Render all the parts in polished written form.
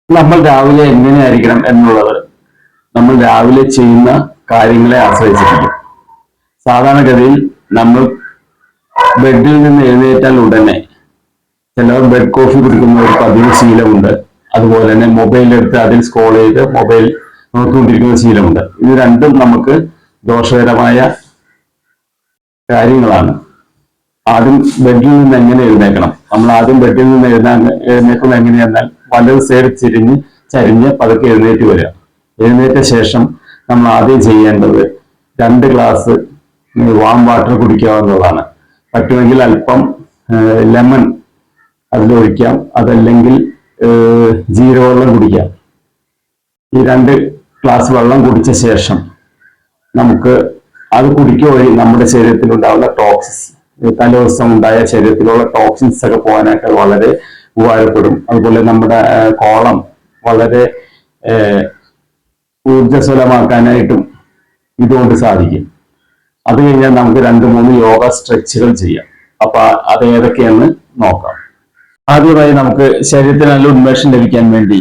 നമ്മൾ രാവിലെ എങ്ങനെയായിരിക്കണം എന്നുള്ളത് നമ്മൾ രാവിലെ ചെയ്യുന്ന കാര്യങ്ങളെ ആശ്രയിച്ചിരിക്കും. സാധാരണഗതിയിൽ നമ്മൾ ബെഡിൽ നിന്ന് എഴുന്നേറ്റാൽ ഉടനെ ചിലർ ബെഡ് കോഫി കുടിക്കുന്ന ഒരു പതിവ് ശീലമുണ്ട്. അതുപോലെ തന്നെ മൊബൈൽ എടുത്ത് അതിൽ സ്ക്രോൾ ചെയ്ത് മൊബൈൽ നോക്കിക്കൊണ്ടിരിക്കുന്ന ശീലമുണ്ട്. ഇത് രണ്ടും നമുക്ക് ദോഷകരമായ കാര്യങ്ങളാണ്. ആദ്യം ബെഡിൽ നിന്ന് എങ്ങനെ എഴുന്നേക്കണം? നമ്മൾ ആദ്യം ബെഡിൽ നിന്ന് എഴുന്നേക്കുന്നത് എങ്ങനെയെന്നാൽ വലത് സൈഡ് ചരിഞ്ഞ് പതുക്കെ എഴുന്നേറ്റ് വരിക. എഴുന്നേറ്റ ശേഷം നമ്മൾ ആദ്യം ചെയ്യേണ്ടത് 2 ഗ്ലാസ് വാം വാട്ടർ കുടിക്കുക എന്നുള്ളതാണ്. പറ്റുമെങ്കിൽ അല്പം ലെമൺ അതിലൊഴിക്കാം, അതല്ലെങ്കിൽ ജീരകവെള്ളം കുടിക്കാം. ഈ 2 ഗ്ലാസ് വെള്ളം കുടിച്ച ശേഷം നമുക്ക് അത് കുടിക്കുക വഴി നമ്മുടെ ശരീരത്തിലുണ്ടാകുന്ന ടോക്സിൻസ്, തലേദിവസം ഉണ്ടായ ശരീരത്തിലുള്ള ടോക്സിൻസ് ഒക്കെ പോകാനൊക്കെ വളരെ ഉപകാരപ്പെടും. അതുപോലെ നമ്മുടെ കോളം വളരെ ഊർജ്ജസ്വലമാക്കാനായിട്ടും ഇതുകൊണ്ട് സാധിക്കും. അത് കഴിഞ്ഞാൽ നമുക്ക് 2-3 യോഗ സ്ട്രെച്ചുകൾ ചെയ്യാം. അപ്പൊ അത് ഏതൊക്കെയാന്ന് നോക്കാം. ആദ്യമായി നമുക്ക് ശരീരത്തിന് നല്ല ഉന്മേഷം ലഭിക്കാൻ വേണ്ടി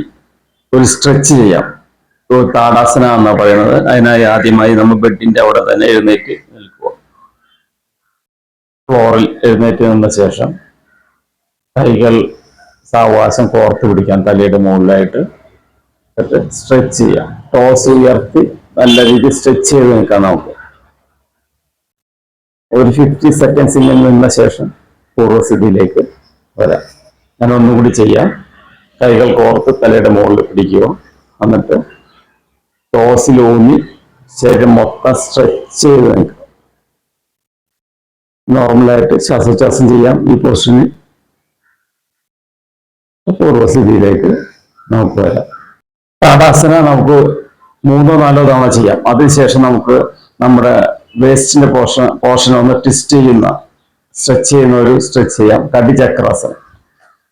ഒരു സ്ട്രെച്ച് ചെയ്യാം. താടാസന എന്നാണ് പറയുന്നത്. അതിനായി ആദ്യമായി നമ്മൾ ബെഡിന്റെ അവിടെ തന്നെ എഴുന്നേറ്റ് നിൽക്കുക. ഫ്ലോറിൽ എഴുന്നേറ്റ് നിന്ന ശേഷം കൈകൾ സാവകാശം കോർത്ത് പിടിക്കാം തലയുടെ മുകളിലായിട്ട്. സ്ട്രെച്ച് ചെയ്യാം. ടോസ് ഉയർത്തി നല്ല രീതിയിൽ സ്ട്രെച്ച് ചെയ്ത് നിൽക്കാം. നമുക്ക് ഒരു 50 സെക്കൻഡ്സ് ഇങ്ങനെ നിന്ന ശേഷം പൂർവ്വസ്ഥിതിയിലേക്ക് വരാം. ഞാൻ ഒന്നുകൂടി ചെയ്യാം. കൈകൾ കോർത്ത് തലയുടെ മുകളിൽ പിടിക്കുക. എന്നിട്ട് ടോസിലൂന്നി ശരീരം മൊത്തം സ്ട്രെച്ച് ചെയ്ത് നിൽക്കുക. നോർമലായിട്ട് ശ്വാസോച്ഛ്വാസം ചെയ്യാം. ഈ പൊസിഷനിൽ പൂർവ്വസ്ഥിതിയിലേക്ക് നമുക്ക് വരാം. താടാസന നമുക്ക് 3-4 തവണ ചെയ്യാം. അതിനുശേഷം നമുക്ക് നമ്മുടെ വേസ്റ്റിന്റെ പോർഷൻ ഒന്ന് ട്വിസ്റ്റ് ചെയ്യുന്ന സ്ട്രെച്ച് ചെയ്യുന്ന ഒരു സ്ട്രെച്ച് ചെയ്യാം. കടിചക്രാസനം.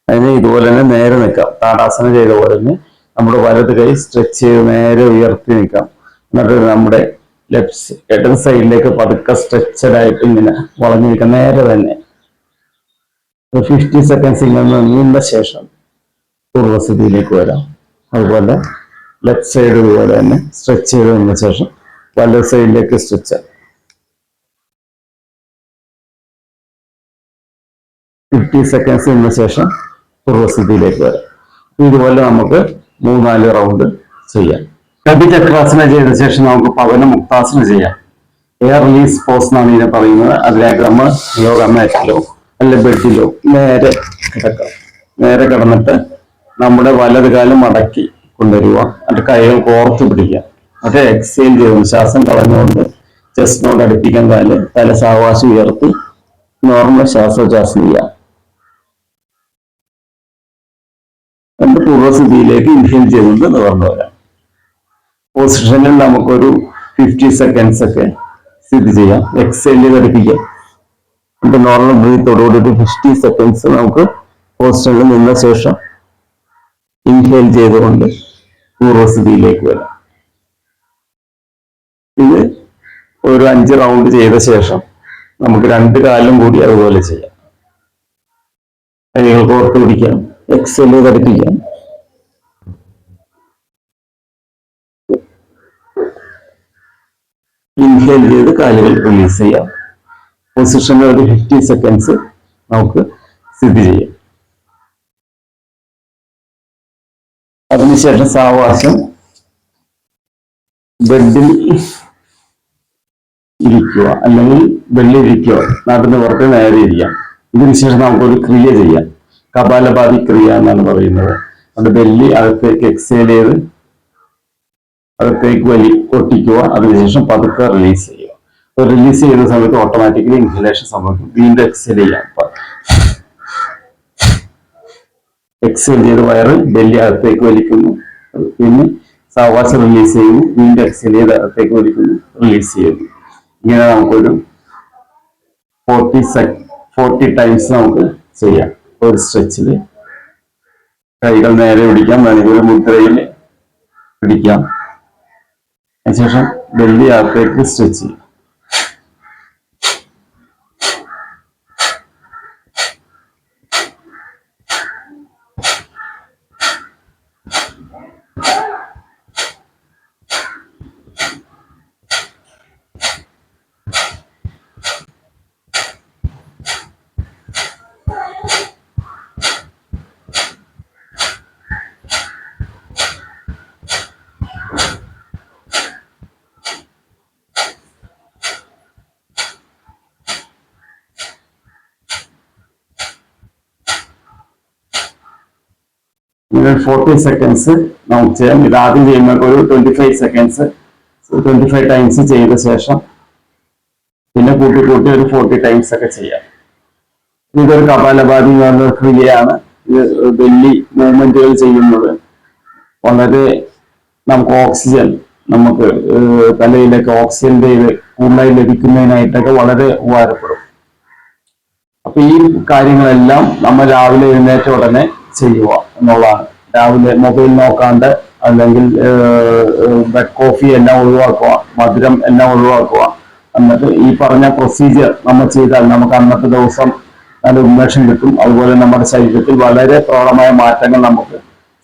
അതിന് ഇതുപോലെ തന്നെ നേരെ നിൽക്കാം. താടാസന ചെയ്ത പോലെ തന്നെ നമ്മുടെ വലത് കൈ സ്ട്രെച്ച് ചെയ്ത് നേരെ ഉയർത്തി നിൽക്കാം. എന്നിട്ട് നമ്മുടെ ഇടത് സൈഡിലേക്ക് പതുക്കെ സ്ട്രെച്ചഡ് ആയിട്ട് ഇങ്ങനെ വളഞ്ഞു നിൽക്കാം. നേരെ തന്നെ 50 സെക്കൻഡ്സ് ഇങ്ങനെ നീണ്ട ശേഷം പൂർവ്വസ്ഥിതിയിലേക്ക് വരാം. അതുപോലെ ലെഫ്റ്റ് സൈഡ് ഇതുപോലെ തന്നെ സ്ട്രെച്ച് ചെയ്ത് നിന്ന ശേഷം വലത് സൈഡിലേക്ക് സ്ട്രെച്ച് 50 സെക്കൻഡ്സ് നിന്ന ശേഷം പൂർവ്വസ്ഥിതിയിലേക്ക് വരാം. ഇതുപോലെ നമുക്ക് 3-4 റൗണ്ട് ചെയ്യാം. കടിചക്രാസന ചെയ്ത ശേഷം നമുക്ക് പവന മുക്താസന ചെയ്യാം. എയർ റിലീസ് പോസ് എന്നാണ് ഇതിനെ പറയുന്നത്. അതിലേക്ക് നമ്മൾ യോഗ മാറ്റിലോ അല്ലെ ബെഡിലോ നേരെ കിടക്കാം. നേരെ കിടന്നിട്ട് നമ്മുടെ വലത് കാലം മടക്കി കൊണ്ടുവരിക. എന്നിട്ട് കൈകൾ കോർത്ത് പിടിക്കുക. എന്നിട്ട് എക്സേൽ ചെയ്തു ശ്വാസം കളഞ്ഞുകൊണ്ട് ചെസ്റ്റിനോട് അടുപ്പിക്കാൻ തല സാവകാശം ഉയർത്തി നോർമൽ ശ്വാസോച്ഛ്വാസം ചെയ്യാം. എന്നിട്ട് പൂർവ്വസ്ഥിതിയിലേക്ക് ഇൻഹേൽ ചെയ്തുകൊണ്ട് നിവർന്നു വരാം. പൊസിഷനിൽ നമുക്കൊരു 50 സെക്കൻഡ്സ് ഒക്കെ സ്ഥിതി ചെയ്യാം. എക്സേൽ ചെയ്ത് അടുപ്പിക്കാം. എന്നിട്ട് നോർമൽ ബ്രീത്തോടുകൂടി ഒരു 50 സെക്കൻഡ്സ് നമുക്ക് പൊസിഷനിൽ നിന്ന ശേഷം ഇൻഹേൽ ചെയ്തുകൊണ്ട് പൂർവ്വസ്ഥിതിയിലേക്ക് വരാം. ഇത് ഒരു 5 റൗണ്ട് ചെയ്ത ശേഷം നമുക്ക് 2 കാലും കൂടി അതുപോലെ ചെയ്യാം. കൈകൾ കോർത്ത് പിടിക്കാം. എക്സേൽ ഘടിപ്പിക്കാം. ഇൻഹേൽ ചെയ്ത് കാലുകൾ റിലീസ് ചെയ്യാം. പൊസിഷനിൽ ഒരു 50 സെക്കൻഡ്സ് നമുക്ക് സ്ഥിതി ചെയ്യാം. അതിനുശേഷം സാവകാശം ബെഡിൽ ഇരിക്കുക, അല്ലെങ്കിൽ വെള്ളിരിക്കുക, നടന്ന് പുറത്ത് നേരെ ഇരിക്കാം. ഇതിനുശേഷം നമുക്കൊരു ക്രിയ ചെയ്യാം. കപാലഭാതി ക്രിയ എന്നാണ് പറയുന്നത്. അത് ബെല്ലി അകത്തേക്ക് എക്സേൽ ചെയ്ത് അകത്തേക്ക് ഒട്ടിക്കുക. അതിനുശേഷം പതുക്കെ റിലീസ് ചെയ്യുക. അപ്പോൾ റിലീസ് ചെയ്യുന്ന സമയത്ത് ഓട്ടോമാറ്റിക്കലി ഇൻഹലേഷൻ സംഭവിക്കും. വീണ്ടും എക്സേൽ ചെയ്യാം. എക്സേൽ ചെയ്ത് വയറ് ബെല്ലി അകത്തേക്ക് വലിക്കുന്നു. പിന്നെ സാവകാശം റിലീസ് ചെയ്യുന്നു. വീണ്ടും എക്സേൽ ചെയ്ത് അകത്തേക്ക് വലിക്കുന്നു, റിലീസ് ചെയ്യുന്നു. ഇങ്ങനെ നമുക്കൊരു 40 ടൈംസ് നമുക്ക് ചെയ്യാം. ഒരു സ്ട്രെച്ചില് കൈകൾ നേരെ പിടിക്കാം. വേണമെങ്കിൽ ഒരു മുദ്രയിൽ പിടിക്കാം. അതിനുശേഷം ബെല്ലി അകത്തേക്ക് സ്ട്രെച്ച് ചെയ്യാം. 40 സെക്കൻഡ്സ് നമുക്ക് ചെയ്യാം. ഇത് ആദ്യം ചെയ്യുമ്പോൾ ഒരു 25 സെക്കൻഡ്സ് 25 ടൈംസ് ചെയ്ത ശേഷം പിന്നെ കൂട്ടി ഒരു 40 ടൈംസ് ഒക്കെ ചെയ്യാം. ഇതൊരു കപാലഭാതി ക്രിയയാണ്. ഇത് ബെല്ലി മൂവ്മെന്റുകൾ ചെയ്യുന്നത് വളരെ നമുക്ക് ഓക്സിജൻ നമുക്ക് തലയിലേക്ക് ഓക്സിജന്റെ ഇത് കൂടുതലായി ലഭിക്കുന്നതിനായിട്ടൊക്കെ വളരെ ഉപകാരപ്പെടും. അപ്പൊ ഈ കാര്യങ്ങളെല്ലാം നമ്മൾ രാവിലെ എഴുന്നേറ്റ ഉടനെ ചെയ്യുക എന്നുള്ളതാണ്. രാവിലെ മൊബൈൽ നോക്കാണ്ട് അല്ലെങ്കിൽ ബെഡ് കോഫി എല്ലാം ഒഴിവാക്കുക, മധുരം എല്ലാം ഒഴിവാക്കുക. എന്നിട്ട് ഈ പറഞ്ഞ പ്രൊസീജിയർ നമ്മൾ ചെയ്താൽ നമുക്ക് അന്നത്തെ ദിവസം നല്ല ഉന്മേഷം കിട്ടും. അതുപോലെ നമ്മുടെ ശരീരത്തിൽ വളരെ പ്രബലമായ മാറ്റങ്ങൾ നമുക്ക്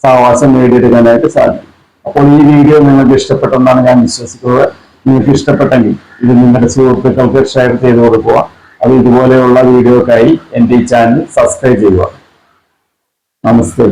സാവാസം നേടിയെടുക്കാനായിട്ട് സാധിക്കും. അപ്പോൾ ഈ വീഡിയോ നിങ്ങൾക്ക് ഇഷ്ടപ്പെട്ടെന്നാണ് ഞാൻ വിശ്വസിക്കുന്നത്. നിങ്ങൾക്ക് ഇഷ്ടപ്പെട്ടെങ്കിൽ ഇത് നിങ്ങളുടെ സുഹൃത്തുക്കൾക്ക് ഷെയർ ചെയ്ത് കൊടുക്കുക. അത് ഇതുപോലെയുള്ള വീഡിയോക്കായി എൻ്റെ ഈ ചാനൽ സബ്സ്ക്രൈബ് ചെയ്യുക. നമസ്തേ.